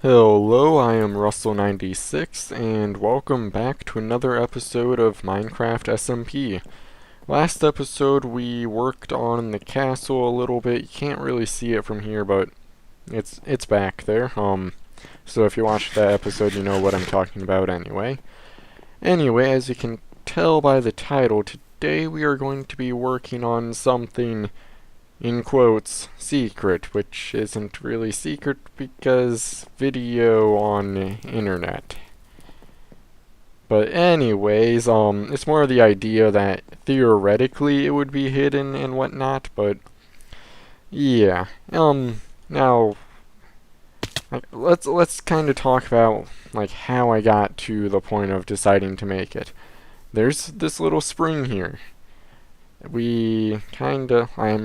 Hello, I am Russell96, and welcome back to another episode of Minecraft SMP. Last episode we worked on the castle a little bit. You can't really see it from here, but it's back there. So if you watched that episode, you know what I'm talking about anyway. Anyway, as you can tell by the title, today we are going to be working on something in quotes, secret, which isn't really secret because video on the internet. But anyways, it's more of the idea that theoretically it would be hidden and whatnot, but yeah. Now, like, let's kind of talk about like how I got to the point of deciding to make it. There's this little spring here. I'm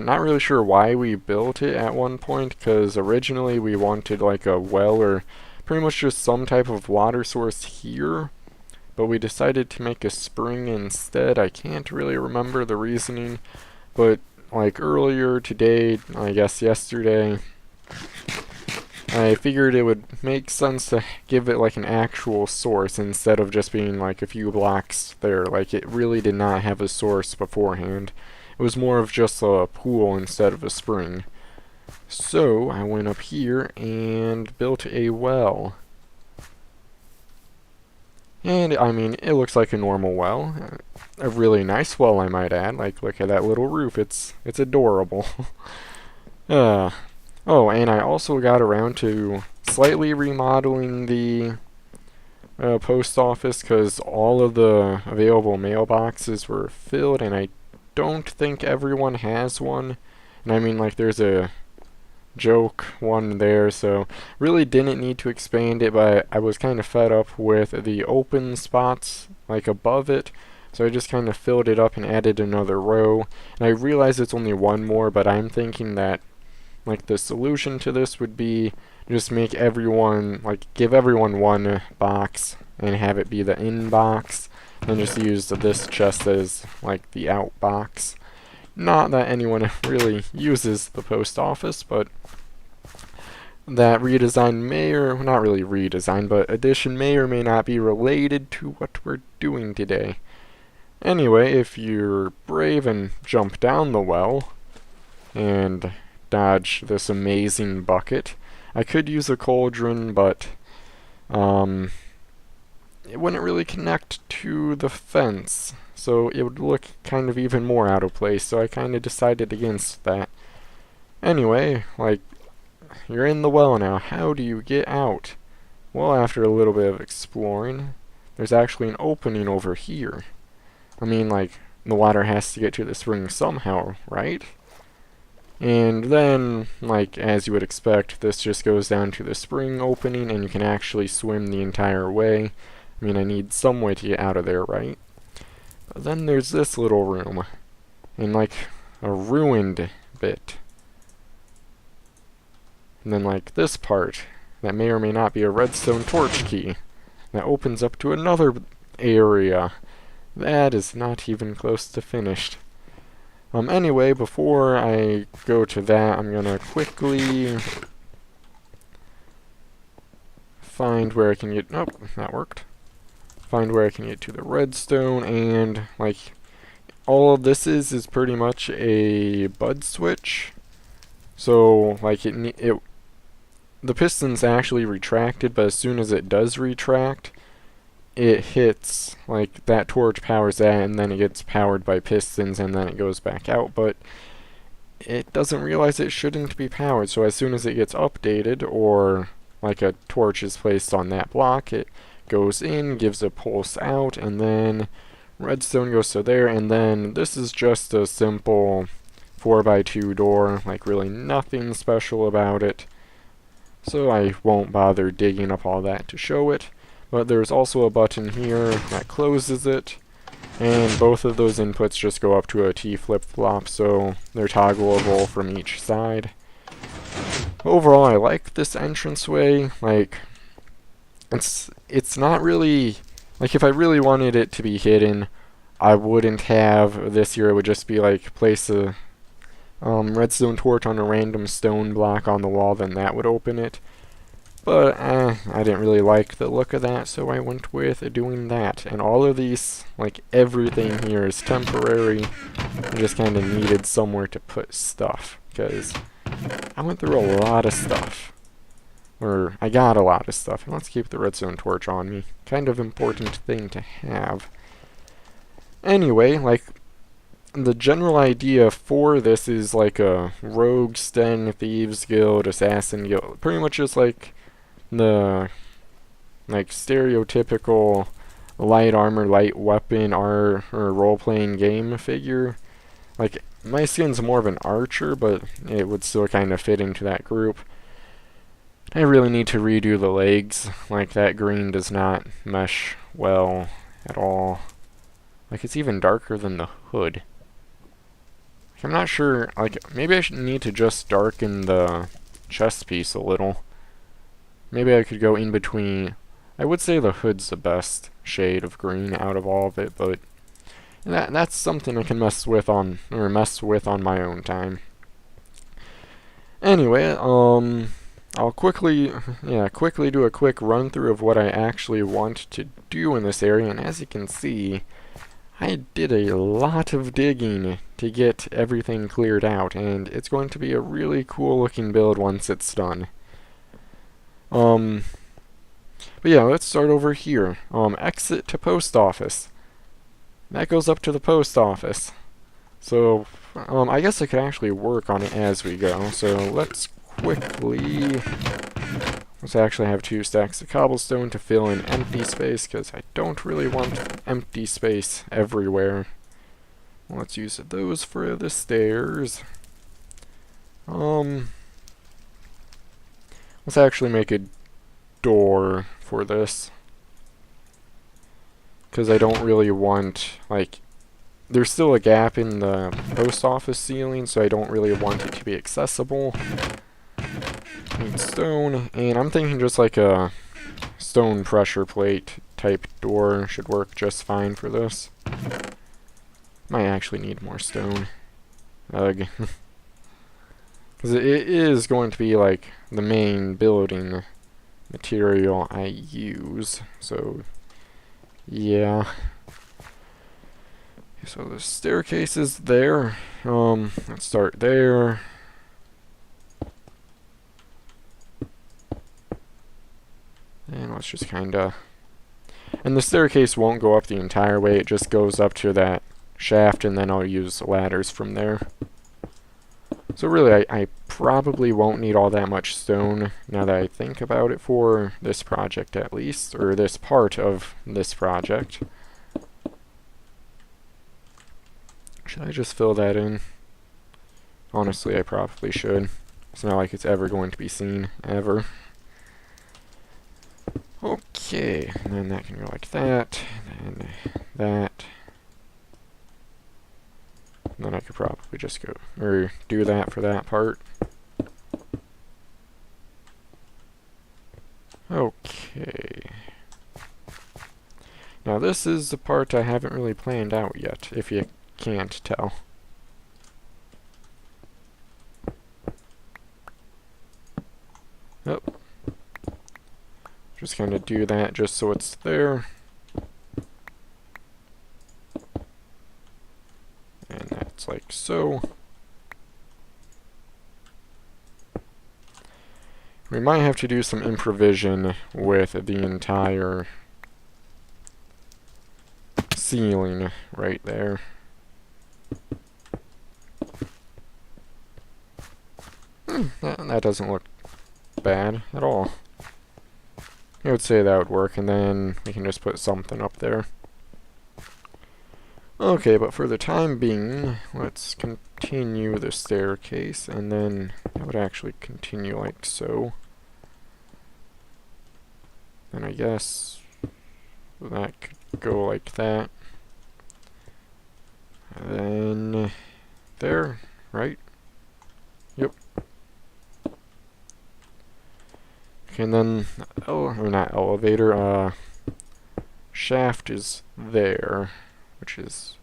not really sure why we built it at one point, because originally we wanted like a well or pretty much just some type of water source here, but we decided to make a spring instead. I can't really remember the reasoning, but like earlier today, I guess yesterday, I figured it would make sense to give it like an actual source instead of just being like a few blocks there. Like it really did not have a source beforehand. It was more of just a pool instead of a spring. So I went up here and built a well. And I mean, it looks like a normal well. A really nice well, I might add. Like, look at that little roof. It's adorable. Oh, and I also got around to slightly remodeling the post office because all of the available mailboxes were filled, and I don't think everyone has one. And I mean, like, there's a joke one there, so really didn't need to expand it, but I was kind of fed up with the open spots, like, above it. So I just kind of filled it up and added another row. And I realize it's only one more, but I'm thinking that like the solution to this would be just make everyone, like give everyone one box and have it be the in box, and just use this chest as like the out box. Not that anyone really uses the post office, but that redesign may, or not really redesign, but addition may or may not be related to what we're doing today. Anyway, if you're brave and jump down the well and dodge this amazing bucket. I could use a cauldron, but it wouldn't really connect to the fence, so it would look kind of even more out of place, so I kind of decided against that. Anyway, like, you're in the well now. How do you get out? Well, after a little bit of exploring, there's actually an opening over here. I mean, like, the water has to get to the spring somehow, right? And then, like, as you would expect, this just goes down to the spring opening, and you can actually swim the entire way. I mean, I need some way to get out of there, right? But then there's this little room, and, like, a ruined bit. And then, like, this part, that may or may not be a redstone torch key, that opens up to another area. That is not even close to finished. Anyway, before I go to that, I'm gonna quickly find where I can get, oh, that worked. Find where I can get to the redstone, and, like, all of this is pretty much a bud switch. So, like, the piston's actually retracted, but as soon as it does retract, it hits, like, that torch powers that, and then it gets powered by pistons, and then it goes back out, but it doesn't realize it shouldn't be powered, so as soon as it gets updated, or, like, a torch is placed on that block, it goes in, gives a pulse out, and then redstone goes to there, and then this is just a simple 4x2 door, like, really nothing special about it, so I won't bother digging up all that to show it. But there's also a button here that closes it, and both of those inputs just go up to a T flip-flop, so they're toggleable from each side. Overall, I like this entranceway. Like, it's not really, like, if I really wanted it to be hidden, I wouldn't have this here. It would just be like place a redstone torch on a random stone block on the wall, then that would open it. But I didn't really like the look of that, so I went with doing that. And all of these, like everything here is temporary. I just kind of needed somewhere to put stuff, because I went through a lot of stuff. Or, I got a lot of stuff. And let's keep the redstone torch on me. Kind of important thing to have. Anyway, like, the general idea for this is like a rogue, sten, thieves guild, assassin guild. Pretty much just like the like stereotypical light armor, light weapon, or role-playing game figure. Like, my skin's more of an archer, but it would still kind of fit into that group. I really need to redo the legs. Like, that green does not mesh well at all. Like, it's even darker than the hood. Like, I'm not sure, like, maybe I should need to just darken the chest piece a little. Maybe I could go in between. I would say the hood's the best shade of green out of all of it, but that's something I can mess with on my own time. Anyway, I'll quickly do a quick run through of what I actually want to do in this area, and as you can see, I did a lot of digging to get everything cleared out, and it's going to be a really cool looking build once it's done. But yeah, let's start over here. Exit to post office. That goes up to the post office. So, I guess I could actually work on it as we go. So let's actually have 2 stacks of cobblestone to fill in empty space, because I don't really want empty space everywhere. Let's use those for the stairs. Let's actually make a door for this, because I don't really want, like, there's still a gap in the post office ceiling, so I don't really want it to be accessible. Need stone, and I'm thinking just like a stone pressure plate type door should work just fine for this. Might actually need more stone. Ugh. Because it is going to be like the main building material I use, so yeah. So the staircase is there. Let's start there. And let's just kinda... And the staircase won't go up the entire way, it just goes up to that shaft, and then I'll use ladders from there. So really, I probably won't need all that much stone, now that I think about it, for this project at least, or this part of this project. Should I just fill that in? Honestly, I probably should. It's not like it's ever going to be seen, ever. Okay, and then that can go like that, and then that. And then I could probably just go, or do that for that part. Okay. Now this is the part I haven't really planned out yet, if you can't tell. Oh. Just kind of do that just so it's there. And that's like so. We might have to do some improvisation with the entire ceiling right there. That doesn't look bad at all. I would say that would work, and then we can just put something up there. Okay, but for the time being, let's continue the staircase, and then that would actually continue like so. And I guess that could go like that. And then there, right? Yep. Okay, and then, or not elevator, shaft is there, which is,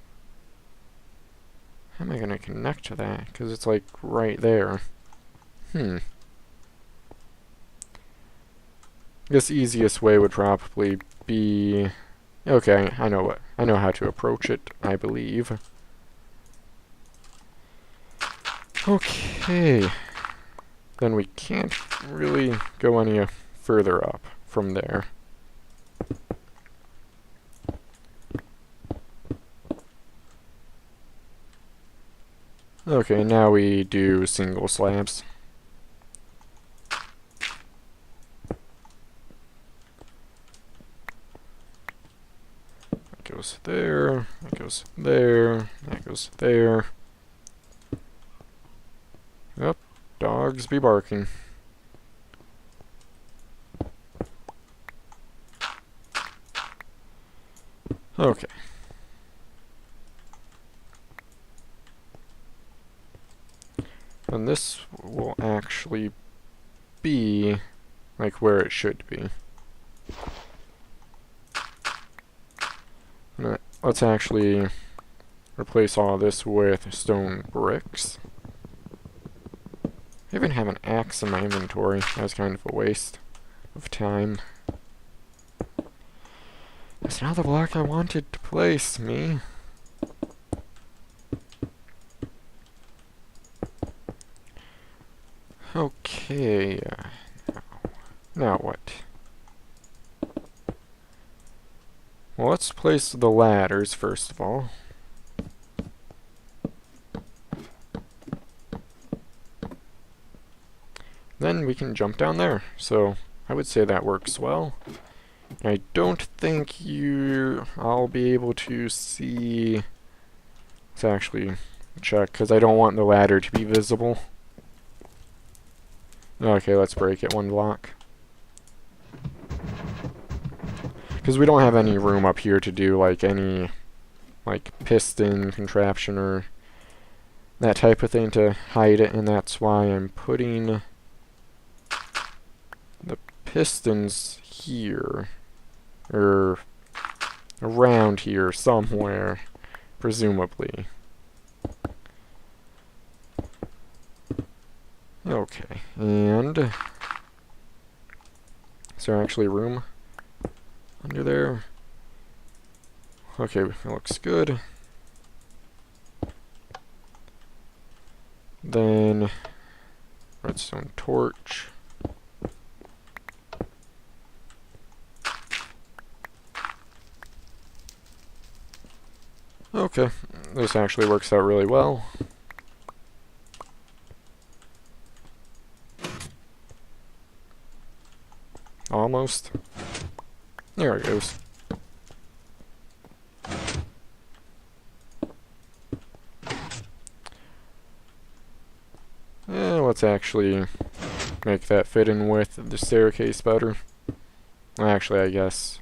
how am I going to connect to that? Because it's like right there. I guess easiest way would probably be... Okay, I know how to approach it, I believe. Okay. Then we can't really go any further up from there. Okay, now we do single slabs. That goes there, that goes there, that goes there. Yep, dogs be barking. Okay. And this will actually be like where it should be. Let's actually replace all this with stone bricks. I even have an axe in my inventory. That was kind of a waste of time. It's not the block I wanted to place, me. Okay, now what? Well, let's place the ladders first of all. Then we can jump down there. So I would say that works well. I don't think I'll be able to see... Let's actually check, because I don't want the ladder to be visible. Okay, let's break it one block. Because we don't have any room up here to do like any piston contraption or that type of thing to hide it, and that's why I'm putting the pistons here, or around here somewhere, presumably. Okay, and is there actually room under there? Okay, it looks good. Then redstone torch. Okay, this actually works out really well. Almost. There it goes. Let's actually make that fit in with the staircase better. Actually, I guess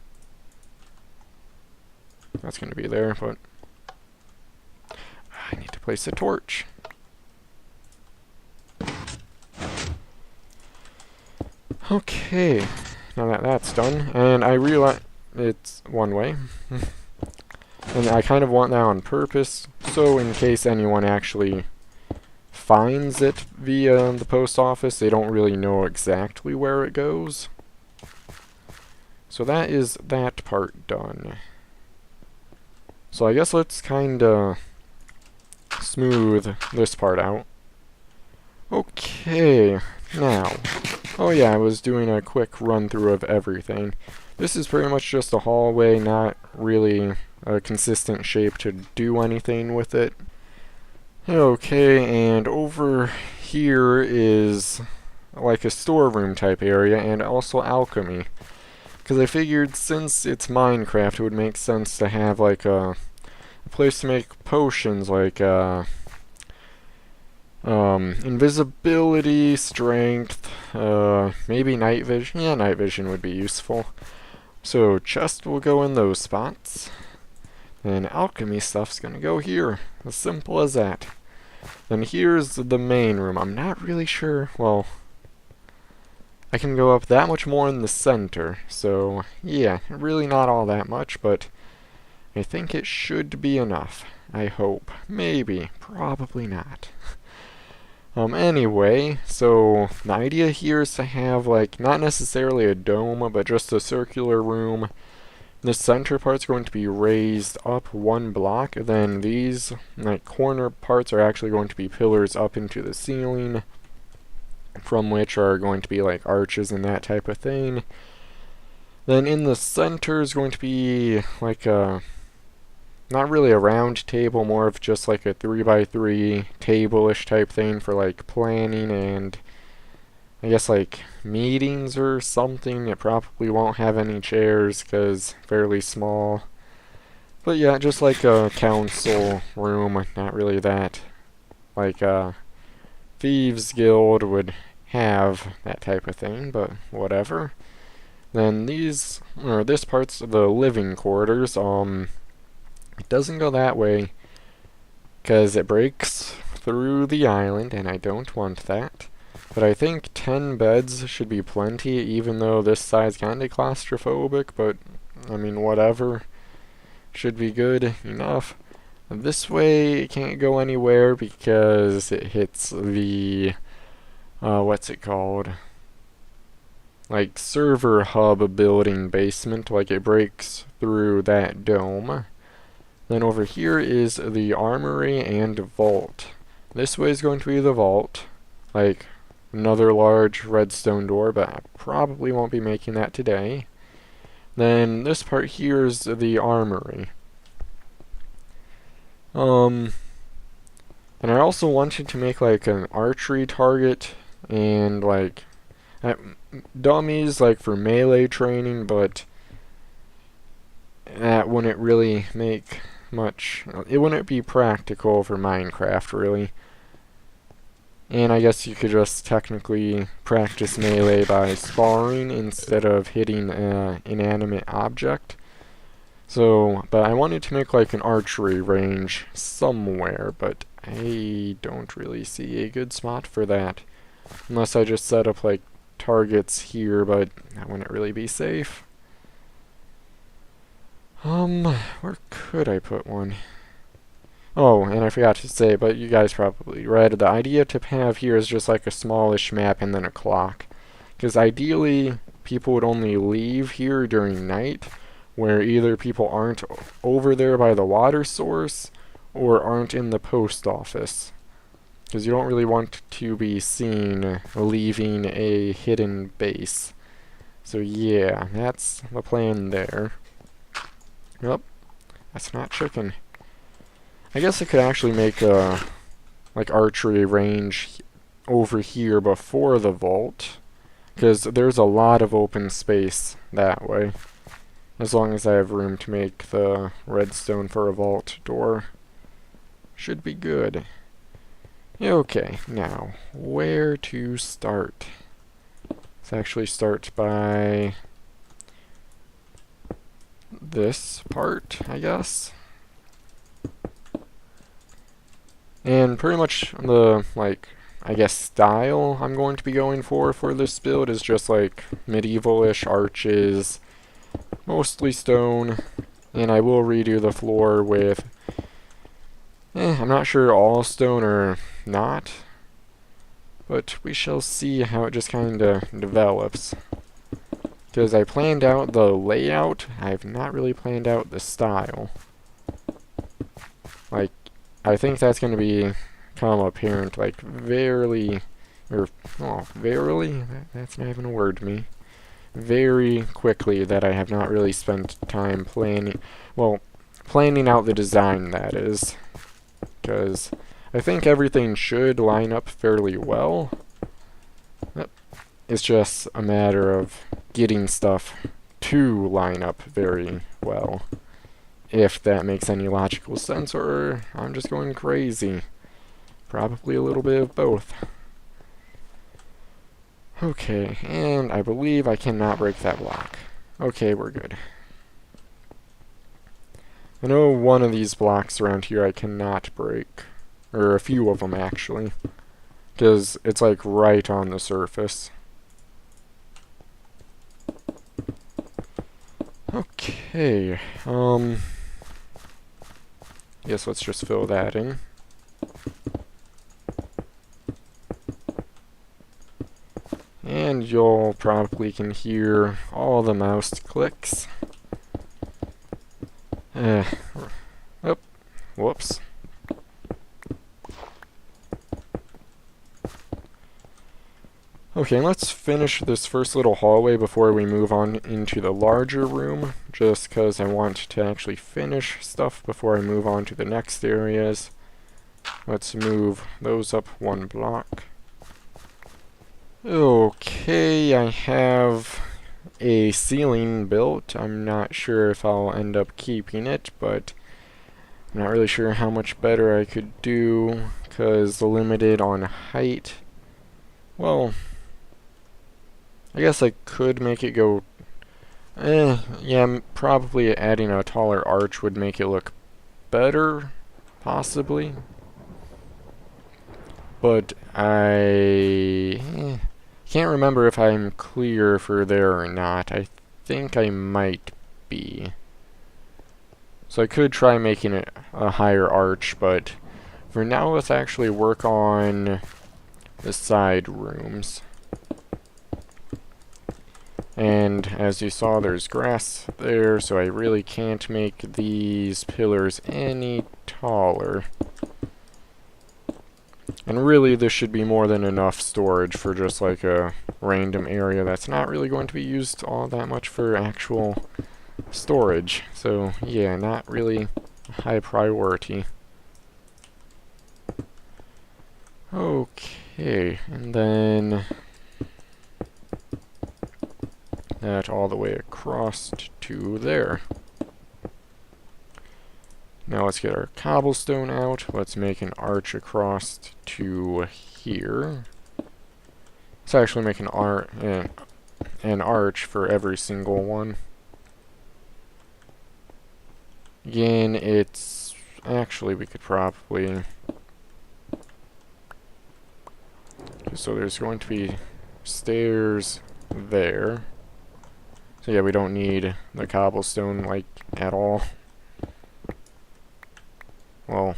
that's going to be there, but I need to place a torch. Okay, now that that's done, and I realize it's one way, and I kind of want that on purpose, so in case anyone actually finds it via the post office, they don't really know exactly where it goes. So that is that part done. So I guess let's kinda smooth this part out. Okay, now, oh yeah, I was doing a quick run through of everything. This is pretty much just a hallway, not really a consistent shape to do anything with it. Okay, and over here is like a storeroom type area, and also alchemy. Because I figured since it's Minecraft, it would make sense to have like a place to make potions, like invisibility, strength, maybe night vision. Yeah, night vision would be useful. So chest will go in those spots. And alchemy stuff's gonna go here. As simple as that. Then here's the main room. I'm not really sure. Well, I can go up that much more in the center. So, yeah, really not all that much, but I think it should be enough. I hope. Maybe. Probably not. Anyway, so the idea here is to have, like, not necessarily a dome, but just a circular room. The center part's going to be raised up one block, then these, like, corner parts are actually going to be pillars up into the ceiling, from which are going to be, like, arches and that type of thing. Then in the center is going to be, like, a not really a round table, more of just like a 3x3 table-ish type thing for like planning and I guess like meetings or something. It probably won't have any chairs because fairly small. But yeah, just like a council room, not really that like a Thieves Guild would have that type of thing, but whatever. Then this part's the living quarters. It doesn't go that way because it breaks through the island and I don't want that. But I think 10 beds should be plenty, even though this side's kinda claustrophobic, but I mean whatever. Should be good enough. This way it can't go anywhere because it hits the what's it called? Like server hub building basement, like it breaks through that dome. Then over here is the armory and vault. This way is going to be the vault, like another large redstone door, but I probably won't be making that today. Then this part here is the armory. And I also wanted to make like an archery target and like dummies like for melee training, but that wouldn't really make much. It wouldn't be practical for Minecraft, really. And I guess you could just technically practice melee by sparring instead of hitting an inanimate object. So, but I wanted to make like an archery range somewhere, but I don't really see a good spot for that. Unless I just set up like targets here, but that wouldn't really be safe. Where could I put one? Oh, and I forgot to say, but you guys probably read, the idea to have here is just like a smallish map and then a clock. Because ideally, people would only leave here during night, where either people aren't over there by the water source, or aren't in the post office. Because you don't really want to be seen leaving a hidden base. So yeah, that's the plan there. Nope, that's not chicken. I guess I could actually make a like archery range over here before the vault, because there's a lot of open space that way. As long as I have room to make the redstone for a vault door, should be good. Okay, now where to start? Let's actually start by this part, I guess. And pretty much the, like, I guess style I'm going to be going for this build is just like medieval-ish arches, mostly stone, and I will redo the floor with, I'm not sure all stone or not, but we shall see how it just kinda develops. Because I planned out the layout, I've not really planned out the style. Like, I think that's going to become apparent, like, verily, that's not even a word to me, very quickly that I have not really spent time planning out the design, that is. Because I think everything should line up fairly well. It's just a matter of getting stuff to line up very well. If that makes any logical sense, or I'm just going crazy. Probably a little bit of both. Okay, and I believe I cannot break that block. Okay, we're good. I know one of these blocks around here I cannot break. Or a few of them, actually. Because it's like right on the surface. Okay, guess let's just fill that in. And you'll probably can hear all the mouse clicks. Oh, whoops. Okay, let's finish this first little hallway before we move on into the larger room, just because I want to actually finish stuff before I move on to the next areas. Let's move those up one block. Okay, I have a ceiling built. I'm not sure if I'll end up keeping it, but I'm not really sure how much better I could do, because limited on height. Well, I guess I could make it go... yeah, probably adding a taller arch would make it look better, possibly. But I can't remember if I'm clear for there or not. I think I might be. So I could try making it a higher arch, but for now let's actually work on the side rooms. And as you saw, there's grass there, so I really can't make these pillars any taller. And really, this should be more than enough storage for just like a random area that's not really going to be used all that much for actual storage. So yeah, not really a high priority. Okay, and then that all the way across to there. Now let's get our cobblestone out. Let's make an arch across to here. Let's actually make an arch for every single one. Again, it's... actually, we could probably... so there's going to be stairs there. So yeah, we don't need the cobblestone, like, at all. Well,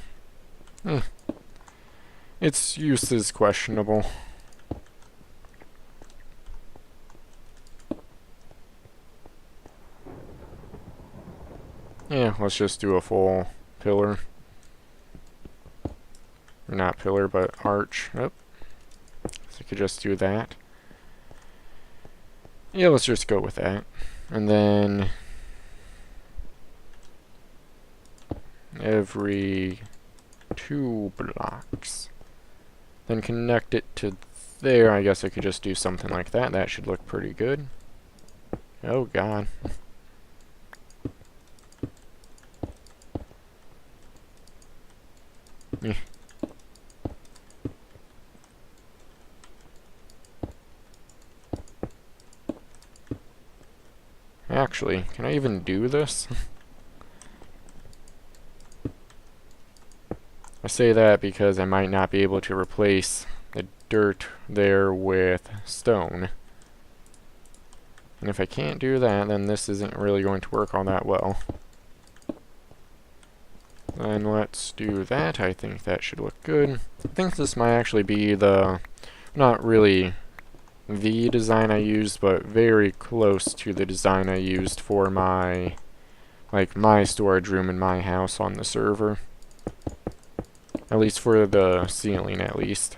its use is questionable. Yeah, let's just do a full pillar. Or not pillar, but arch. Oh, so we could just do that. Yeah, let's just go with that. And then every 2 blocks. Then connect it to there. I guess I could just do something like that. That should look pretty good. Oh god. Actually, can I even do this? I say that because I might not be able to replace the dirt there with stone. And if I can't do that, then this isn't really going to work all that well. Then let's do that. I think that should look good. I think this might actually be the, not really the design I used, but very close to the design I used for my, like, my storage room in my house on the server. At least for the ceiling, at least.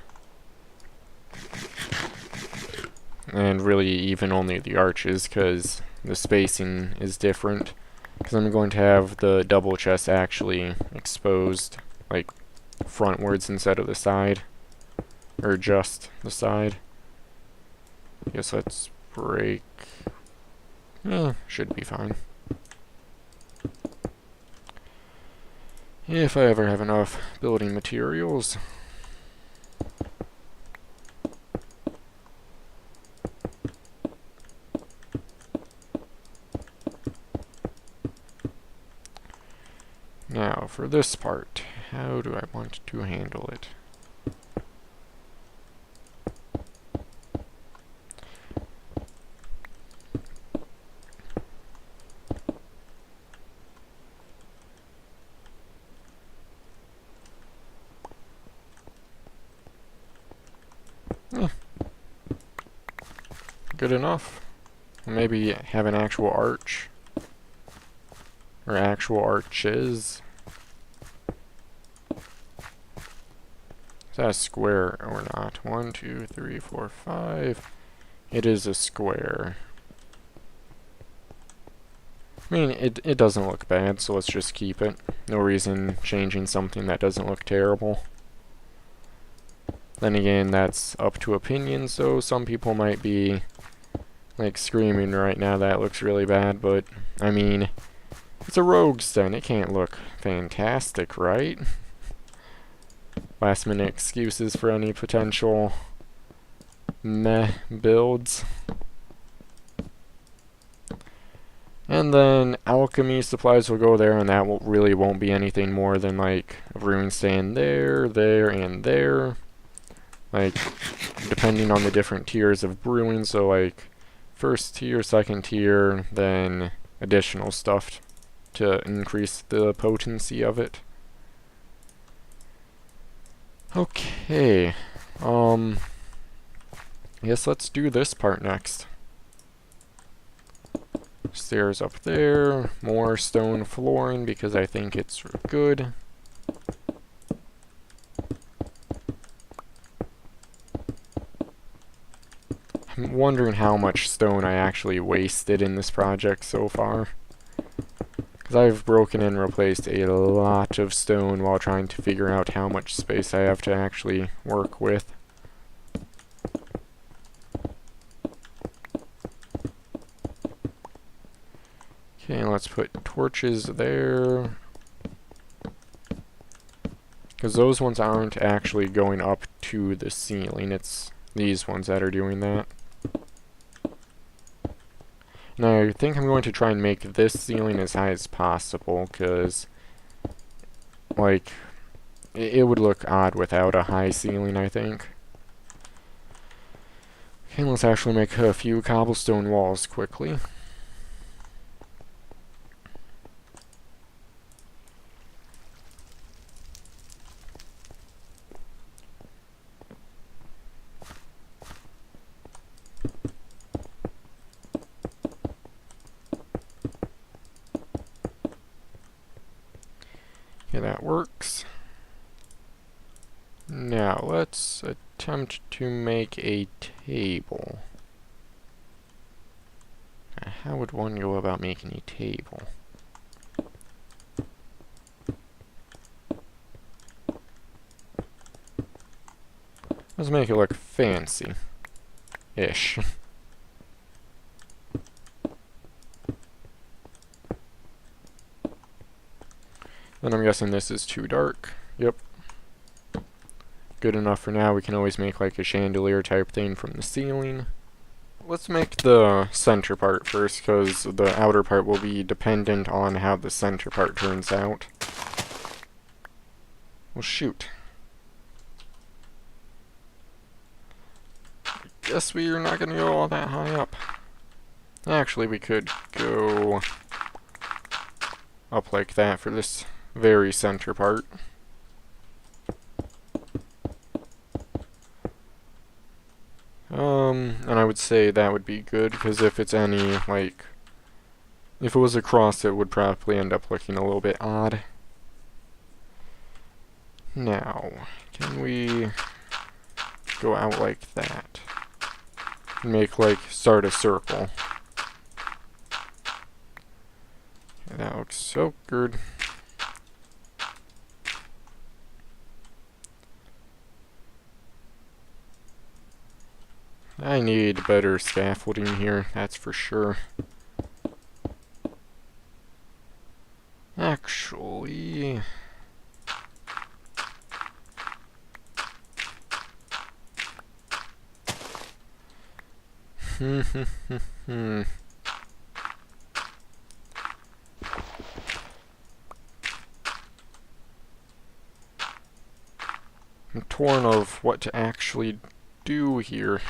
And really even only the arches, because the spacing is different. Because I'm going to have the double chest actually exposed, like, frontwards instead of the side. Or just the side. I guess let's break... should be fine. If I ever have enough building materials. Now, for this part, how do I want to handle it? good enough. Maybe have an actual arch. Or actual arches. Is that a square or not? 1, 2, 3, 4, 5. It is a square. I mean, it doesn't look bad, so let's just keep it. No reason changing something that doesn't look terrible. Then again, that's up to opinion, so some people might be like screaming right now that looks really bad, but I mean, it's a rogue's den. It can't look fantastic, right? Last minute excuses for any potential meh builds. And then alchemy supplies will go there, and that really won't be anything more than like a brewing stand there, there, and there. Like, depending on the different tiers of brewing, so like first tier, second tier, then additional stuff to increase the potency of it. Okay, I guess let's do this part next. Stairs up there, more stone flooring because I think it's good. I'm wondering how much stone I actually wasted in this project so far. Because I've broken and replaced a lot of stone while trying to figure out how much space I have to actually work with. Okay, let's put torches there. Because those ones aren't actually going up to the ceiling, it's these ones that are doing that. Now, I think I'm going to try and make this ceiling as high as possible, because, like, it would look odd without a high ceiling, I think. Okay, let's actually make a few cobblestone walls quickly. Okay, that works. Now, let's attempt to make a table. How would one go about making a table? Let's make it look fancy-ish. Then I'm guessing this is too dark. Yep. Good enough for now. We can always make like a chandelier type thing from the ceiling. Let's make the center part first, because the outer part will be dependent on how the center part turns out. Well, shoot. I guess we're not going to go all that high up. Actually, we could go up like that for this very center part. And I would say that would be good, because if it's any, like, if it was across, it would probably end up looking a little bit odd. Now, can we go out like that? Make, like, start a circle. Okay, that looks so good. I need better scaffolding here, that's for sure. Actually... I'm torn of what to actually do here.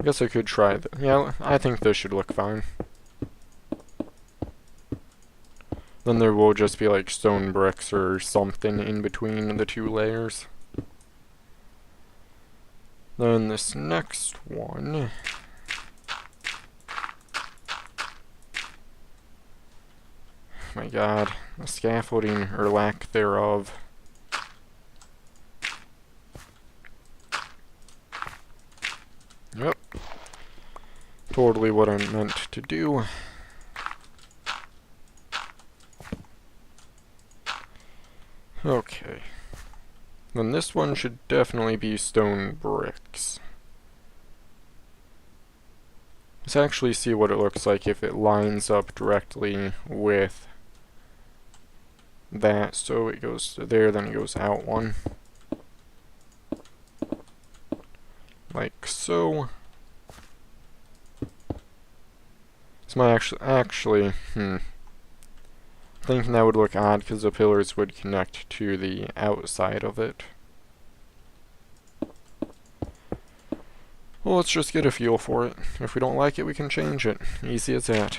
I guess I could try that. Yeah, I think this should look fine. then there will just be like stone bricks or something in between the two layers. Then this next one, my god, the scaffolding or lack thereof. Yep, totally what I meant to do. Okay, then this one should definitely be stone bricks. Let's actually see what it looks like if it lines up directly with that. So it goes to there, then it goes out one. Like so. This might actually, thinking that would look odd because the pillars would connect to the outside of it. Well, let's just get a feel for it. If we don't like it, we can change it. Easy as that.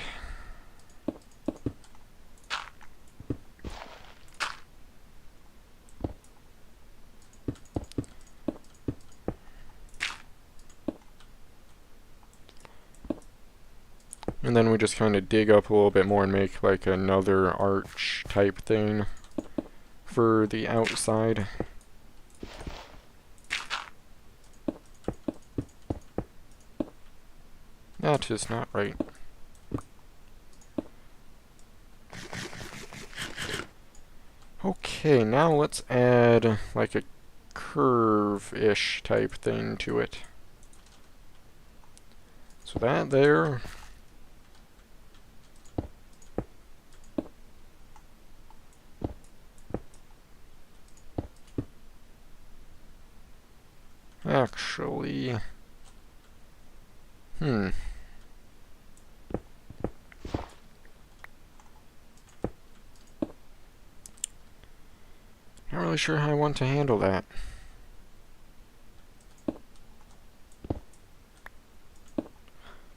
And then we just kind of dig up a little bit more and make like another arch type thing for the outside. That is not right. Okay, now let's add like a curve-ish type thing to it. So that there. Actually, not really sure how I want to handle that.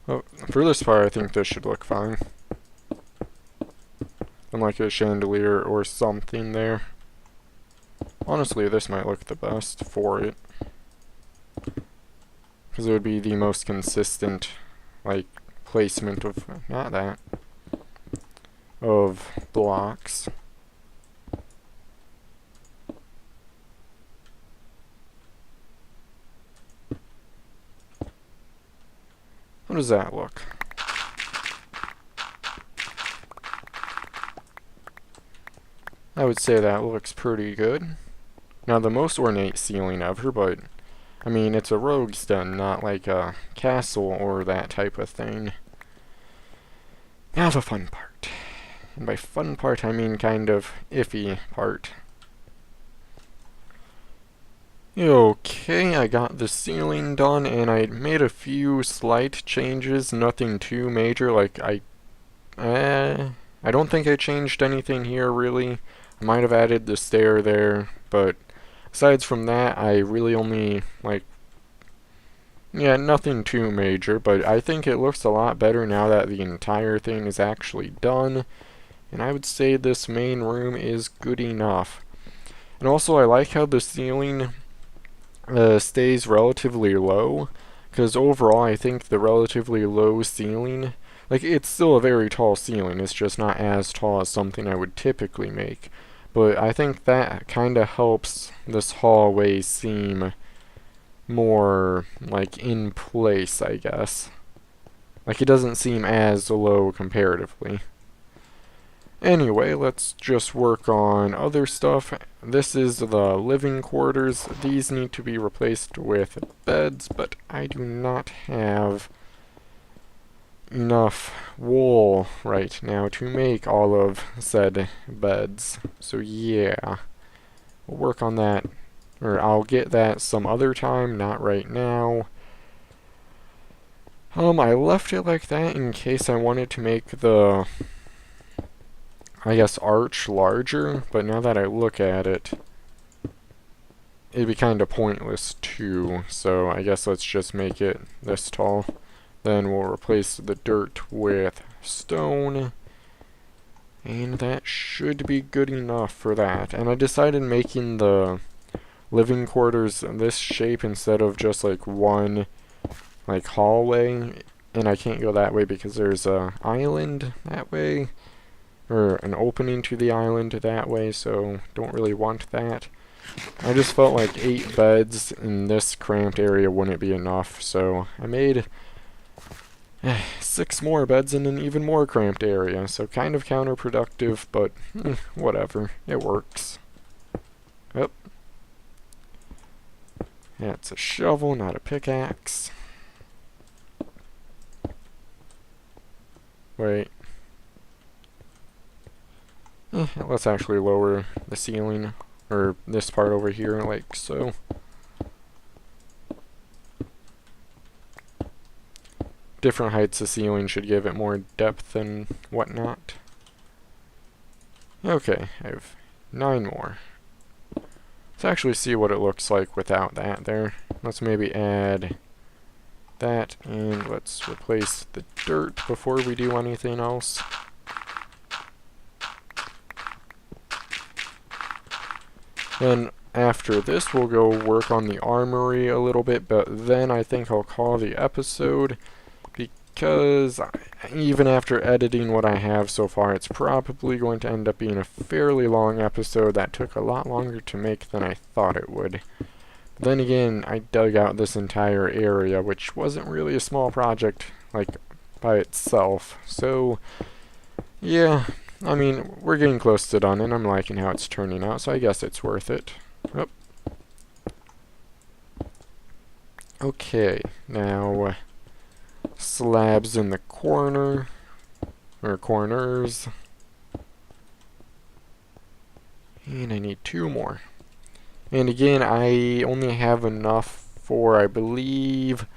Oh, for this part, I think this should look fine. And like a chandelier or something there. Honestly, this might look the best for it. Because it would be the most consistent, like, placement of, not that, of blocks. How does that look? I would say that looks pretty good. Now, the most ornate ceiling ever, but I mean, it's a rogue's den, not like a castle or that type of thing. Now the fun part. And by fun part, I mean kind of iffy part. Okay, I got the ceiling done, and I made a few slight changes, nothing too major. Like, I don't think I changed anything here, really. I might have added the stair there, but aside from that, I really only, like, yeah, nothing too major, but I think it looks a lot better now that the entire thing is actually done, and I would say this main room is good enough. And also, I like how the ceiling stays relatively low, because overall, I think the relatively low ceiling, like, it's still a very tall ceiling, it's just not as tall as something I would typically make. But I think that kind of helps this hallway seem more, like, in place, I guess. Like, it doesn't seem as low comparatively. Anyway, let's just work on other stuff. This is the living quarters. These need to be replaced with beds, but I do not have enough wool right now to make all of said beds. So yeah, we'll work on that, or I'll get that some other time, not right now. I left it like that in case I wanted to make the, I guess, arch larger, but now that I look at it, it'd be kind of pointless too, so I guess let's just make it this tall. Then we'll replace the dirt with stone. And that should be good enough for that. And I decided making the living quarters this shape instead of just like one like hallway. And I can't go that way because there's a island that way, or an opening to the island that way, so don't really want that. I just felt like 8 beds in this cramped area wouldn't be enough, so I made 6 more beds in an even more cramped area, so kind of counterproductive, but whatever, it works. Yep. That's a shovel, not a pickaxe. Wait. Let's actually lower the ceiling, or this part over here, like so. Different heights of ceiling should give it more depth and whatnot. Okay, I have 9 more. Let's actually see what it looks like without that there. Let's maybe add that, and let's replace the dirt before we do anything else. Then after this, we'll go work on the armory a little bit, but then I think I'll call the episode, because even after editing what I have so far, it's probably going to end up being a fairly long episode that took a lot longer to make than I thought it would. Then again, I dug out this entire area, which wasn't really a small project, like, by itself. So, yeah, I mean, we're getting close to done, and I'm liking how it's turning out, so I guess it's worth it. Yep. Okay, now, slabs in the corner, or corners. And I need 2 more. And again, I only have enough for, I believe,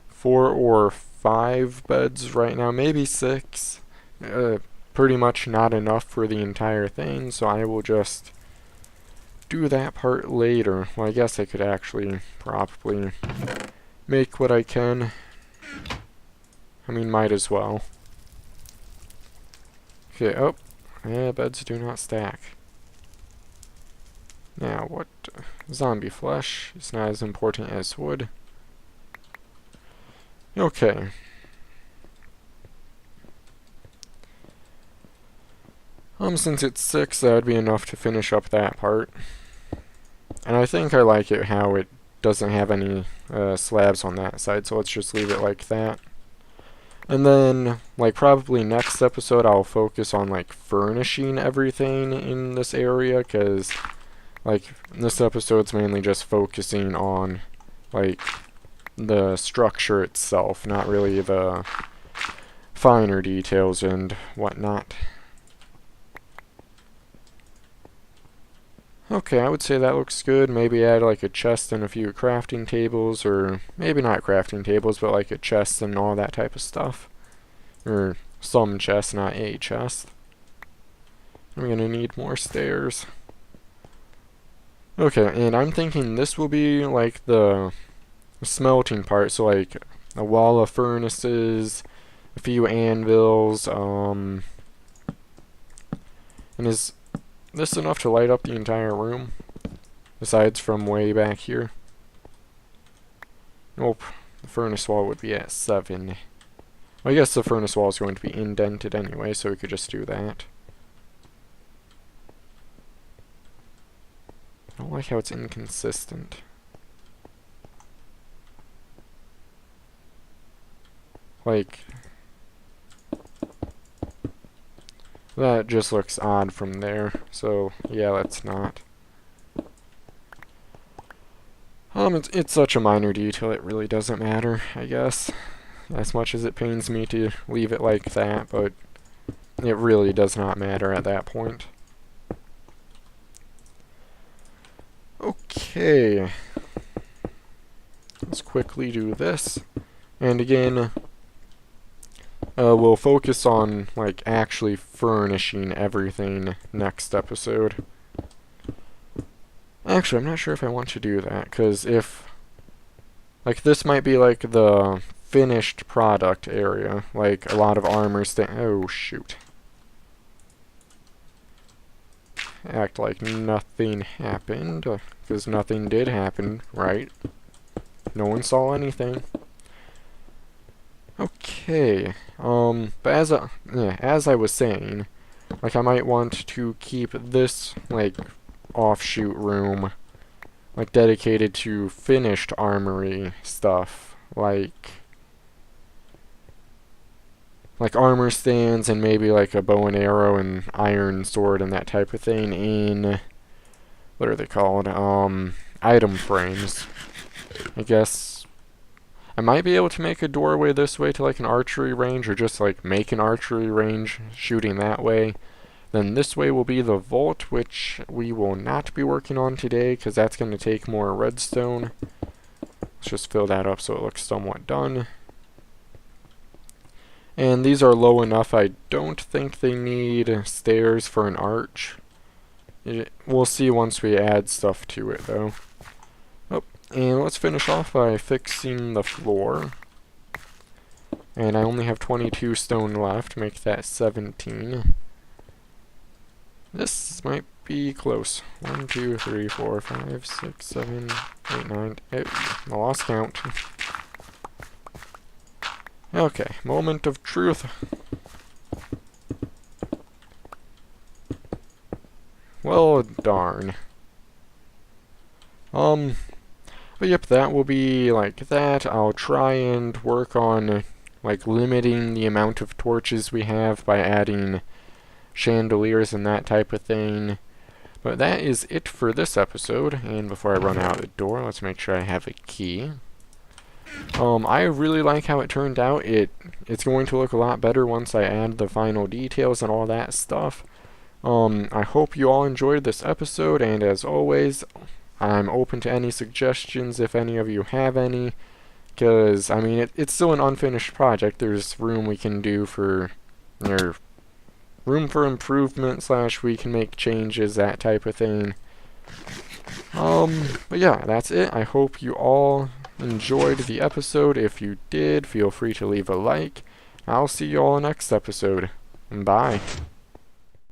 4 or 5 beds right now, maybe 6. Pretty much not enough for the entire thing, so I will just do that part later. Well, I guess I could actually probably make what I can. I mean, might as well. Okay, oh, yeah, beds do not stack. Now, what? Zombie flesh is not as important as wood. Okay. Since it's 6, that would be enough to finish up that part. And I think I like it how it doesn't have any slabs on that side, so let's just leave it like that. And then, like, probably next episode I'll focus on, like, furnishing everything in this area, because, like, this episode's mainly just focusing on, like, the structure itself, not really the finer details and whatnot. Okay, I would say that looks good. Maybe add like a chest and a few crafting tables, or maybe not crafting tables, but like a chest and all that type of stuff. Or some chests, not a chest. I'm gonna need more stairs. Okay, and I'm thinking this will be like the smelting part, so like a wall of furnaces, a few anvils, and is this enough to light up the entire room? Besides from way back here? Nope. The furnace wall would be at 7. Well, I guess the furnace wall is going to be indented anyway, so we could just do that. I don't like how it's inconsistent. Like, that just looks odd from there, so yeah, let's not. It's such a minor detail, it really doesn't matter, I guess. As much as it pains me to leave it like that, but it really does not matter at that point. Okay. Let's quickly do this. And again, we'll focus on, like, actually furnishing everything next episode. Actually, I'm not sure if I want to do that, because if, like, this might be, like, the finished product area, like, a lot of armor oh, shoot. act like nothing happened, because nothing did happen, right? No one saw anything. Okay, but as I was saying, like, I might want to keep this, like, offshoot room, like, dedicated to finished armory stuff, like armor stands and maybe like a bow and arrow and iron sword and that type of thing in, what are they called? Item frames. I guess I might be able to make a doorway this way to like an archery range, or just like make an archery range shooting that way. Then this way will be the vault, which we will not be working on today because that's going to take more redstone. Let's just fill that up so it looks somewhat done. And these are low enough, I don't think they need stairs for an arch. We'll see once we add stuff to it, though. Oh, and let's finish off by fixing the floor. And I only have 22 stone left, make that 17. This might be close. 1, 2, 3, 4, 5, 6, 7, 8, 9, 8. I lost count. Okay, moment of truth. Well, darn. But yep, that will be like that. I'll try and work on, like, limiting the amount of torches we have by adding chandeliers and that type of thing. But that is it for this episode, and before I run out the door, let's make sure I have a key. I really like how it turned out. It's going to look a lot better once I add the final details and all that stuff. I hope you all enjoyed this episode, and as always, I'm open to any suggestions if any of you have any, because, I mean, it's still an unfinished project. There's room we can do for, room for improvement / we can make changes, that type of thing. But yeah, that's it. I hope you all enjoyed the episode. If you did, feel free to leave a like. I'll see you all next episode. Bye.